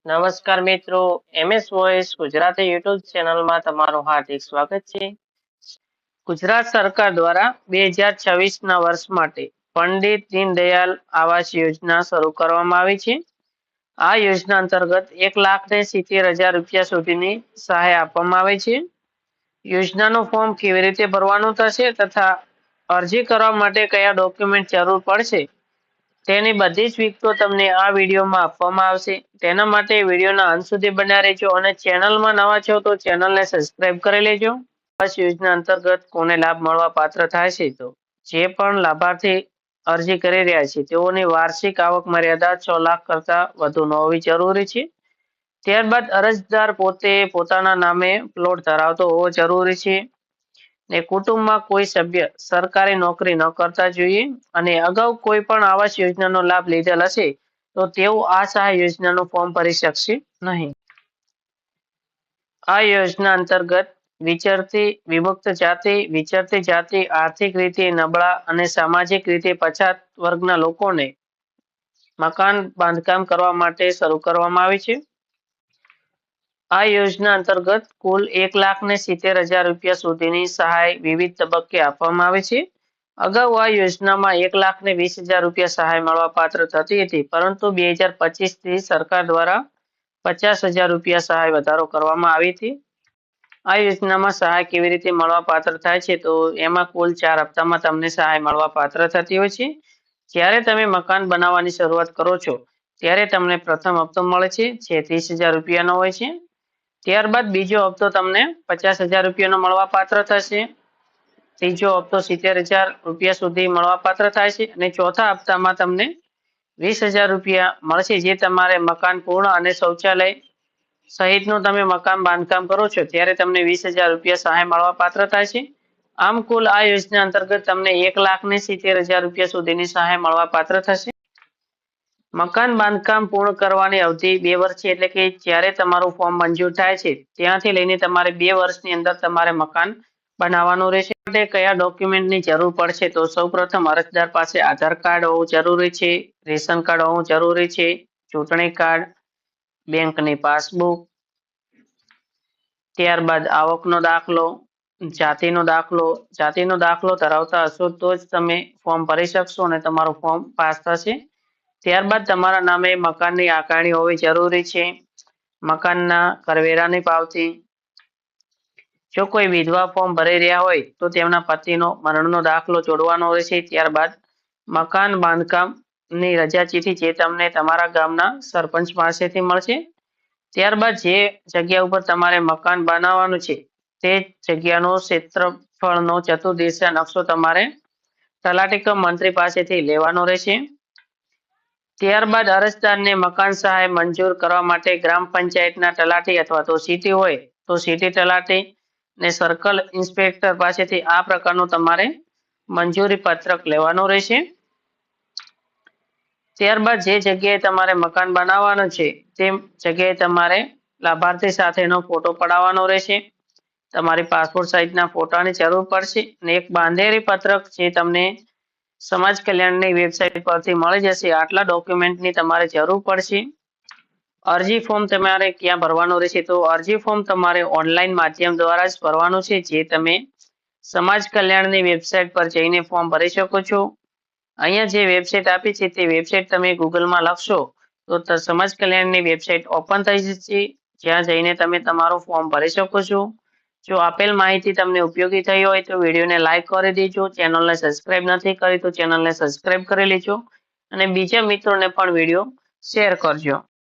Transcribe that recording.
નમસ્કાર મિત્રો, MS voice Gujarati YouTube ચેનલમાં તમારું હાર્દિક સ્વાગત છે. ગુજરાત સરકાર દ્વારા 2026ના વર્ષ માટે પંડિત દીનદયાળ આવાસ યોજના શરૂ કરવામાં આવી છે. આ યોજના અંતર્ગત 1,70,000 રૂપિયા સુધીની સહાય આપવામાં આવે છે. યોજનાનું ફોર્મ કેવી રીતે ભરવાનું થશે તથા અરજી કરવા માટે કયા ડોક્યુમેન્ટ જરૂર પડશે તેની બધી જ વિગતો તમને આ વિડીયોમાં આપવામાં આવશે. તેના માટે વિડીયોના અંત સુધી બન્યા રહેજો અને ચેનલમાં નવા છો તો ચેનલને સબસ્ક્રાઇબ કરી લેજો. આવાસ યોજના અંતર્ગત કોને લાભ મળવા પાત્ર થાય છે તો જે પણ લાભાર્થી અરજી કરી રહ્યા છે તેઓની વાર્ષિક આવક મર્યાદા 6 લાખ કરતા વધુ ન હોવી જરૂરી છે. ત્યારબાદ અરજદાર પોતે પોતાના નામે પ્લોટ ધરાવતો હોવો જરૂરી છે ને કુટુંબમાં કોઈ સભ્ય સરકારી નોકરી ન કરતા જોઈએ અને અગાઉ કોઈ પણ આવાસ યોજનાનો લાભ લીધેલ હશે તો તેઓ આ સહાય યોજનાનું ફોર્મ ભરી શકશે નહીં. આ યોજના અંતર્ગત વિચરતી વિમુક્ત જાતિ, વિચરતી જાતિ, આર્થિક રીતે નબળા અને સામાજિક રીતે પછાત વર્ગના લોકોને મકાન બાંધકામ કરવા માટે શરૂ કરવામાં આવી છે. આ યોજના અંતર્ગત કુલ 1,70,000 રૂપિયા સુધીની સહાય વિવિધ તબક્કે આપવામાં આવે છે. અગાઉ આ યોજનામાં 1,20,000 રૂપિયા સહાય મળવા પાત્ર થતી હતી, પરંતુ 2025થી સરકાર દ્વારા 50,000 રૂપિયા સહાય વધારો કરવામાં આવી હતી. આ યોજનામાં સહાય કેવી રીતે મળવા પાત્ર થાય છે તો એમાં કુલ 4 હપ્તામાં તમને સહાય મળવા પાત્ર થતી હોય છે. જ્યારે તમે મકાન બનાવવાની શરૂઆત કરો છો ત્યારે તમને પ્રથમ હપ્તો મળે છે જે 30,000 રૂપિયાનો હોય છે. ત્યારબાદ બીજો હપ્તો તમને 50,000 રૂપિયાનો મળવા પાત્ર થશે. ત્રીજો હપ્તો 70,000 રૂપિયા સુધી મળવા પાત્ર થાય છે અને ચોથા હપ્તામાં તમને 20,000 રૂપિયા મળશે જે તમારે મકાન પૂર્ણ અને શૌચાલય સહિતનું તમે મકાન બાંધકામ કરો છો ત્યારે તમને 20,000 રૂપિયા સહાય મળવા પાત્ર થાય છે. આમ કુલ આ યોજના અંતર્ગત તમને 1,70,000 રૂપિયા સુધીની સહાય મળવા પાત્ર થશે. મકાન બાંધકામ પૂર્ણ કરવાની અવધિ 2 વર્ષ છે, એટલે કે જ્યારે તમારું ફોર્મ મંજૂર થાય છે ત્યાંથી લઈને તમારે 2 વર્ષની અંદર તમારે મકાન બનાવવાનું રહેશે. માટે કયા ડોક્યુમેન્ટની જરૂર પડશે તો સૌપ્રથમ અરજદાર પાસે આધાર કાર્ડ હોવું જરૂરી છે, રેશન કાર્ડ હોવું જરૂરી છે, ચૂંટણી કાર્ડ, બેંકની પાસબુક, ત્યારબાદ આવકનો દાખલો, જાતિનો દાખલો ધરાવતા હશો તો જ તમે ફોર્મ ભરી શકશો અને તમારું ફોર્મ પાસ થશે. ત્યારબાદ તમારા નામે મકાનની આકારણી હોવી જરૂરી છે, મકાનના કરવેરાની પાવતી. જો કોઈ વિધવા ફોર્મ ભરી રહ્યા હોય તો તેમના પતિનો મરણનો દાખલો જોડવાનો રહેશે. ત્યારબાદ મકાન બાંધકામની રજા ચિઠ્ઠી જે તમને તમારા ગામના સરપંચ પાસેથી મળશે. ત્યારબાદ જે જગ્યા ઉપર તમારે મકાન બનાવવાનું છે તે જગ્યાનો ક્ષેત્રફળનો ચતુર્દિશા નકશો તમારે તલાટી કમ મંત્રી પાસેથી લેવાનો રહેશે. ત્યારબાદ અરજદારને મકાન સહાય મંજૂર કરવા માટે ગ્રામ પંચાયતના તલાટી અથવા તો સિટી હોય તો સિટી તલાટી ને સર્કલ ઇન્સ્પેક્ટર પાસેથી આ પ્રકારનું તમારે મંજૂરી પત્રક લેવાનું રહેશે. ત્યારબાદ જે જગ્યાએ તમારે મકાન બનાવવાનું છે તે જગ્યાએ તમારે લાભાર્થી સાથેનો ફોટો પડાવવાનો રહેશે. તમારી પાસપોર્ટ સાઇઝના ફોટાની જરૂર પડશે અને એક બાંધેરી પત્રક જે તમને સમાજ કલ્યાણની વેબસાઇટ પરથી મળી જશે. આટલા ડોક્યુમેન્ટની તમારે જરૂર પડશે. અરજી ફોર્મ તમારે ક્યાં ભરવાનું રહેશે તો અરજી ફોર્મ તમારે ઓનલાઈન માધ્યમ દ્વારા જ ભરવાનું છે, જે તમે સમાજ કલ્યાણની વેબસાઇટ પર જઈને ફોર્મ ભરી શકો છો. અહીંયા જે વેબસાઇટ આપી છે તે વેબસાઇટ તમે ગૂગલમાં લખશો તો સમાજ કલ્યાણની વેબસાઇટ ઓપન થઈ જશે, જ્યાં જઈને તમે તમારું ફોર્મ ભરી શકો છો. જો આપેલ માહિતી તમને ઉપયોગી થઈ હોય તો વિડીયોને લાઈક કરી દેજો, ચેનલને સબસ્ક્રાઇબ નથી કરી તો ચેનલને સબસ્ક્રાઇબ કરી લેજો અને બીજા મિત્રોને પણ વિડીયો શેર કરજો.